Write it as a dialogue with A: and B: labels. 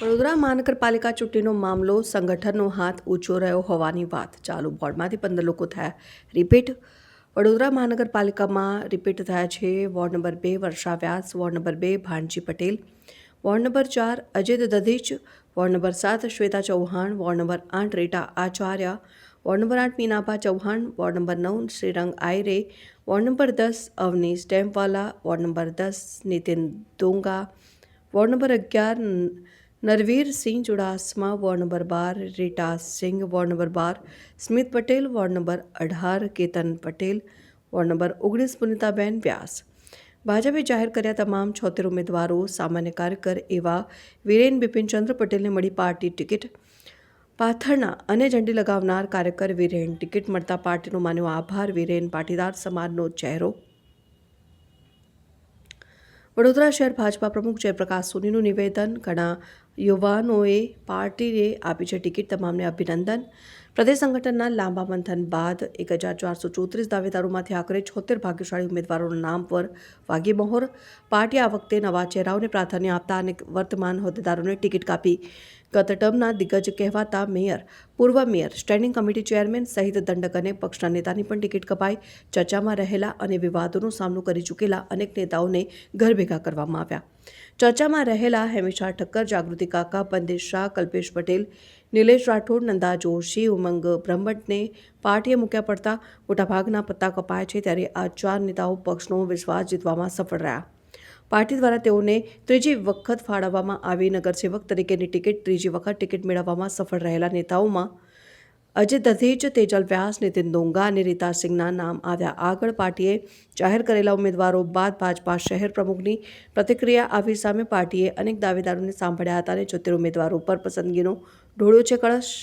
A: વડોદરા મહાનગરપાલિકા ચૂંટણીનો મામલો સંગઠનનો હાથ ઊંચો રહ્યો હોવાની વાત. ચાલુ વોર્ડમાંથી 15 લોકો થયા રિપીટ. વડોદરા મહાનગરપાલિકામાં રિપીટ થયા છે ward number 2 Varsha Vyas, ward number 2 Bhanji Patel, ward number 4 Ajit Dadhich, ward number 7 Shweta Chauhan, ward number 8 Rita Acharya, ward number 8 Meenaba Chauhan, ward number 9 Shrirang Ayare, ward number 10 Avnish Tempwala, ward number 10 Nitin Donga, ward number 11 Narveer Singh Chudasama, ward number 12 Rita Singh, ward number 12 Smit Patel, ward number 18 Ketan Patel, ward number 19 Punitaben વ્યાસ. ભાજપે જાહેર કર્યા તમામ 76 ઉમેદવારો સામાન્ય કાર્યકર એવા વિરેન બિપિનચંદ્ર પટેલને મળી પાર્ટી ટિકિટ. પાથરણા અને ઝંડી લગાવનાર કાર્યકર વિરેન ટિકિટ મળતા પાર્ટીનો માન્યો આભાર. વિરેન પાટીદાર સમાજનો ચહેરો. વડોદરા શહેર ભાજપા પ્રમુખ જયપ્રકાશ સોનીનું નિવેદન. ઘણા યુવાનોએ પાર્ટીને આપી છે ટિકિટ, તમામને અભિનંદન. પ્રદેશ સંગઠનના લાંબા મંથન બાદ 1434 દાવેદારોમાંથી આખરે 76 ભાગ્યશાળી ઉમેદવારોના નામ પર વાગી મહોર. પાર્ટી આ વખતે નવા ચહેરાઓને પ્રાધાન્ય આપતા અને વર્તમાન હોદ્દેદારોને ટિકિટ કાપી. ગત ટર્મના દિગ્ગજ કહેવાતા મેયર, પૂર્વ મેયર, સ્ટેન્ડિંગ કમિટી ચેરમેન સહિત દંડક અને પક્ષના નેતાની પણ ટિકિટ કપાઈ. ચર્ચામાં રહેલા અને વિવાદોનો સામનો કરી ચૂકેલા અનેક નેતાઓને ઘર ભેગા કરવામાં આવ્યા. ચર્ચામાં રહેલા હેમિશા ઠક્કર, જાગૃતિ કાકા, બંદેશ શાહ, કલ્પેશ પટેલ, નિલેશ રાઠોડ, નંદા જોશી, ઉમંગ બ્રહ્મભટ્ટને પાર્ટીએ મૂક્યા પડતા મોટાભાગના પત્તા કપાયા છે. ત્યારે આ 4 નેતાઓ પક્ષનો વિશ્વાસ જીતવામાં સફળ રહ્યા. પાર્ટી દ્વારા તેઓને ત્રીજી વખત ફાળવવામાં આવી. નગરસેવક તરીકેની ટિકિટ ત્રીજી વખત ટિકિટ મેળવવામાં સફળ રહેલા નેતાઓમાં અજીત દધીચ, તેજલ વ્યાસ, નીતિન દોંગા અને રીતા સિંહના નામ આવ્યા. આગળ પાર્ટીએ જાહેર કરેલા ઉમેદવારો બાદ ભાજપા શહેર પ્રમુખની પ્રતિક્રિયા આવી સામે. પાર્ટીએ અનેક દાવેદારોને સાંભળ્યા હતા અને 76 ઉમેદવારો પર પસંદગીનો ઢોળ્યો છે કળશ.